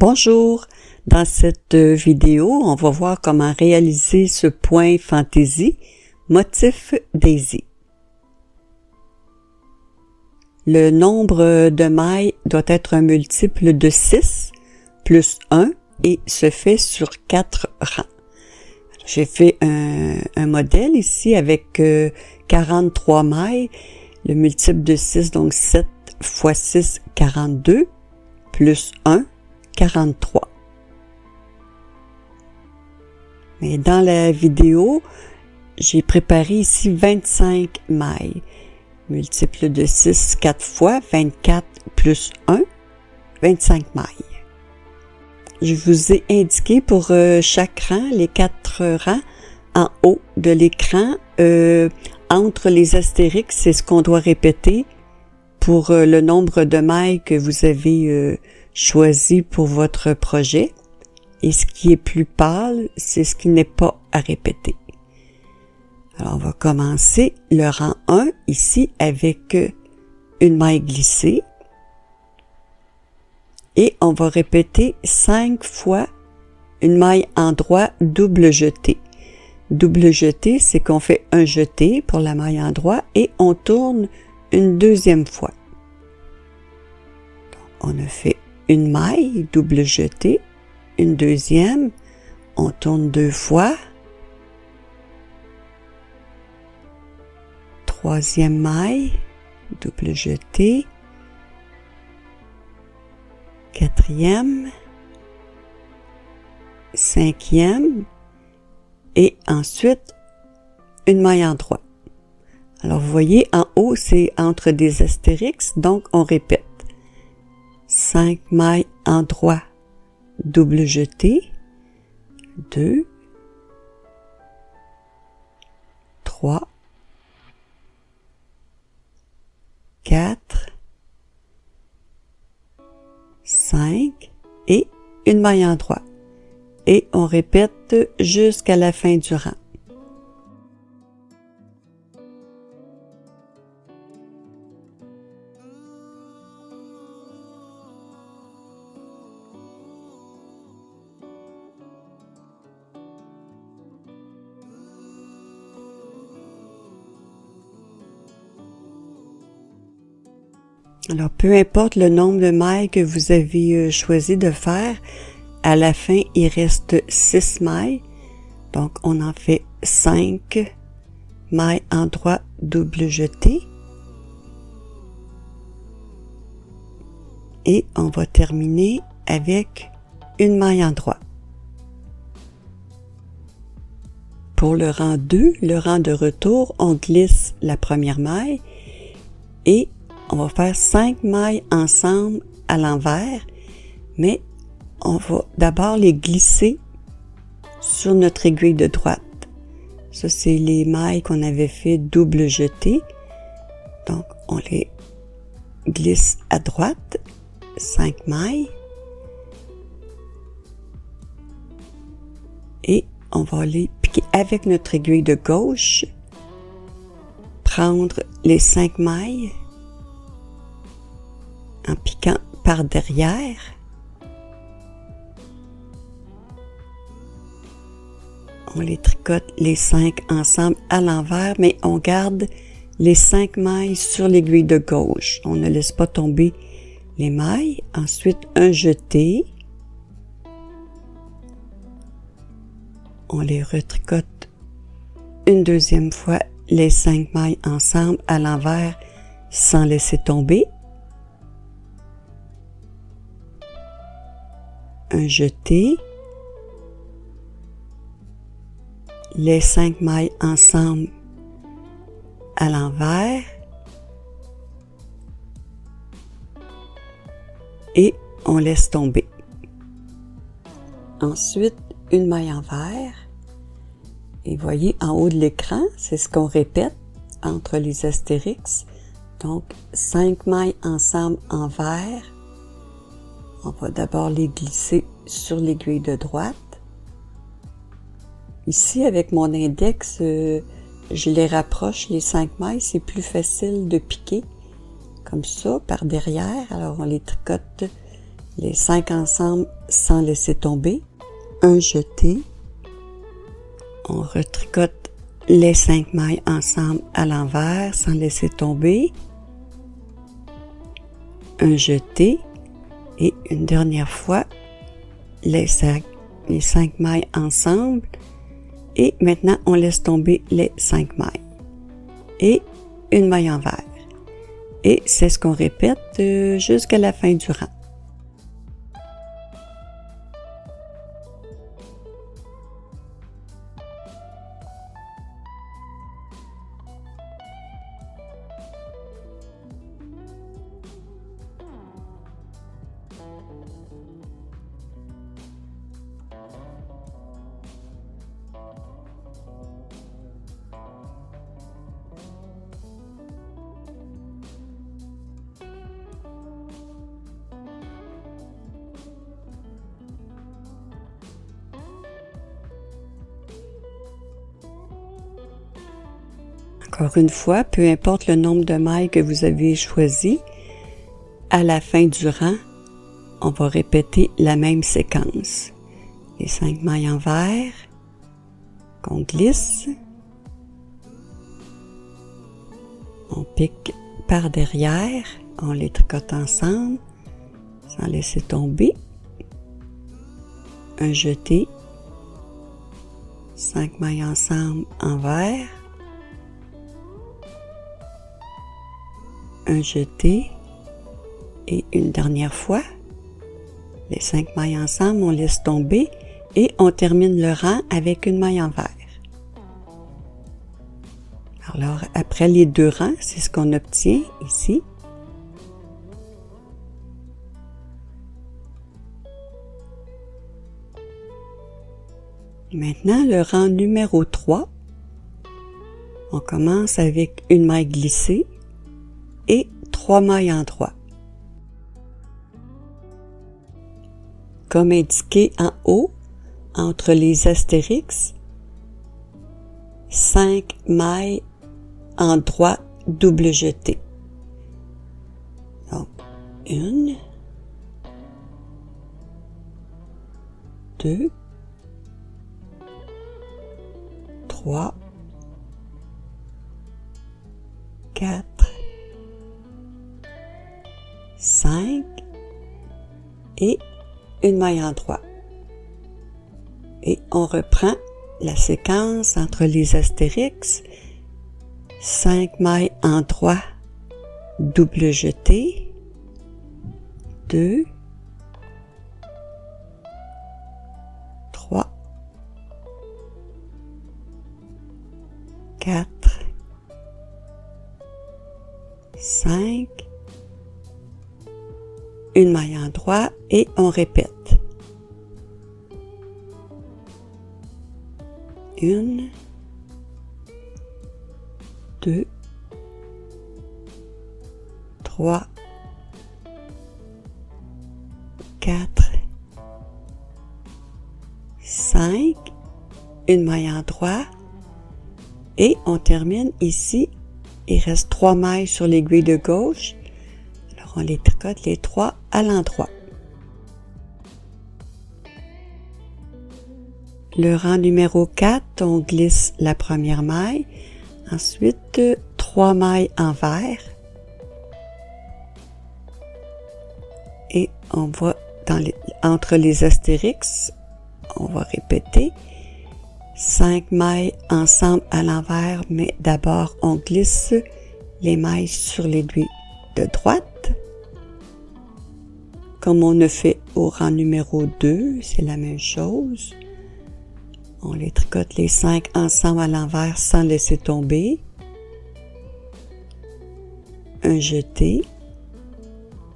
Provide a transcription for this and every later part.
Bonjour, dans cette vidéo, on va voir comment réaliser ce point fantaisie, motif Daisy. Le nombre de mailles doit être un multiple de 6 plus 1 et se fait sur 4 rangs. J'ai fait un modèle ici avec 43 mailles, le multiple de 6, donc 7 fois 6, 42, plus 1, 43. Mais dans la vidéo, j'ai préparé ici 25 mailles. Multiple de 6, 4 fois, 24 plus 1, 25 mailles. Je vous ai indiqué pour chaque rang, les 4 rangs en haut de l'écran, entre les astérix, c'est ce qu'on doit répéter pour le nombre de mailles que vous avez choisi pour votre projet. Et ce qui est plus pâle, c'est ce qui n'est pas à répéter. Alors, on va commencer le rang 1 ici avec une maille glissée. Et on va répéter 5 fois une maille endroit double jeté. Double jeté, c'est qu'on fait un jeté pour la maille endroit et on tourne une deuxième fois. Donc, on a fait une maille double jeté, une deuxième, on tourne 2 fois, troisième maille double jeté, quatrième, cinquième et ensuite une maille endroit. Alors vous voyez en haut c'est entre des astérix, donc on répète 5 mailles endroit double jeté, 2, 3, 4, 5 et une maille endroit. Et on répète jusqu'à la fin du rang. Alors, peu importe le nombre de mailles que vous avez choisi de faire, à la fin, il reste 6 mailles. Donc, on en fait 5 mailles endroit double jeté. Et on va terminer avec une maille endroit. Pour le rang 2, le rang de retour, on glisse la première maille et on va faire 5 mailles ensemble à l'envers, mais on va d'abord les glisser sur notre aiguille de droite. Ça, c'est les mailles qu'on avait fait double jeté. Donc, on les glisse à droite, 5 mailles. Et on va les piquer avec notre aiguille de gauche, prendre les 5 mailles en piquant par derrière. On les tricote les 5 ensemble à l'envers, mais on garde les 5 mailles sur l'aiguille de gauche. On ne laisse pas tomber les mailles. Ensuite, un jeté. On les retricote une deuxième fois, les 5 mailles ensemble à l'envers sans laisser tomber. Un jeté, les 5 mailles ensemble à l'envers et on laisse tomber. Ensuite, une maille envers et voyez en haut de l'écran, c'est ce qu'on répète entre les astérix. Donc, 5 mailles ensemble envers. On va d'abord les glisser sur l'aiguille de droite. Ici, avec mon index, je les rapproche, les 5 mailles, c'est plus facile de piquer comme ça, par derrière. Alors, on les tricote les 5 ensemble sans laisser tomber, un jeté, on retricote les 5 mailles ensemble à l'envers sans laisser tomber, un jeté et une dernière fois les 5 mailles ensemble et maintenant on laisse tomber les 5 mailles et une maille envers. Et c'est ce qu'on répète jusqu'à la fin du rang. Encore une fois, peu importe le nombre de mailles que vous avez choisi, à la fin du rang, on va répéter la même séquence. Les 5 mailles envers, qu'on glisse, on pique par derrière, on les tricote ensemble, sans laisser tomber, un jeté, 5 mailles ensemble envers, un jeté et une dernière fois, les 5 mailles ensemble, on laisse tomber et on termine le rang avec une maille envers. Alors, après les 2 rangs, c'est ce qu'on obtient ici. Maintenant, le rang numéro 3, on commence avec une maille glissée et 3 mailles en droit. Comme indiqué en haut, entre les astérix, 5 mailles en droit double jeté. Donc, 1, 2, 3, 4, 5 et une maille en droit. Et on reprend la séquence entre les astérix, 5 mailles en droit, double jeté, 2, 3, 4, 5, une maille en droit et on répète. 1, 2, 3, 4, 5, une maille en droit et on termine ici. Il reste 3 mailles sur l'aiguille de gauche. Alors on les tricote les 3 à l'endroit. Le rang numéro 4, on glisse la première maille. Ensuite, 3 mailles envers. Et on va entre les astérix, on va répéter 5 mailles ensemble à l'envers, mais d'abord on glisse les mailles sur l'aiguille de droite. Comme on a fait au rang numéro 2, c'est la même chose. On les tricote les 5 ensemble à l'envers sans laisser tomber. Un jeté.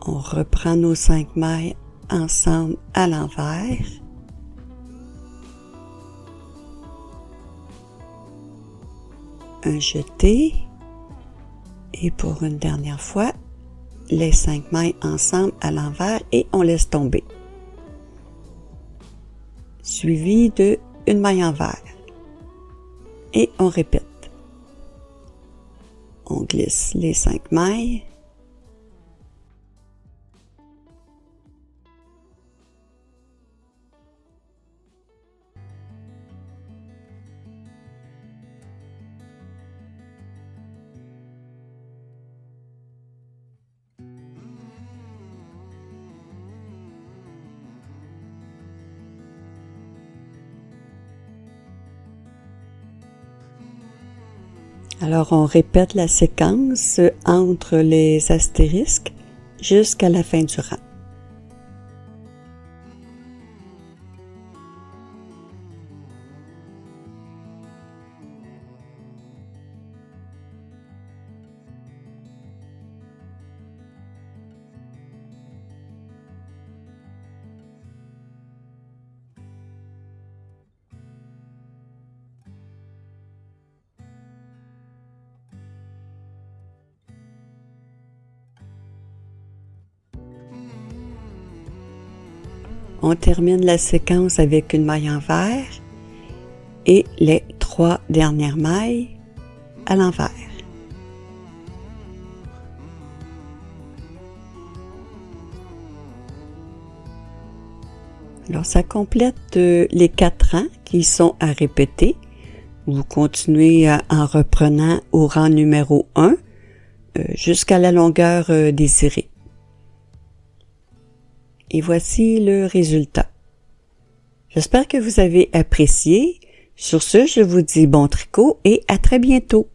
On reprend nos 5 mailles ensemble à l'envers. Un jeté. Et pour une dernière fois, les 5 mailles ensemble à l'envers et on laisse tomber. Suivi de une maille envers. Et on répète. On glisse les 5 mailles. Alors on répète la séquence entre les astérisques jusqu'à la fin du rang. On termine la séquence avec une maille en vert et les 3 dernières mailles à l'envers. Alors ça complète les 4 rangs qui sont à répéter. Vous continuez en reprenant au rang numéro 1 jusqu'à la longueur désirée. Et voici le résultat. J'espère que vous avez apprécié. Sur ce, je vous dis bon tricot et à très bientôt.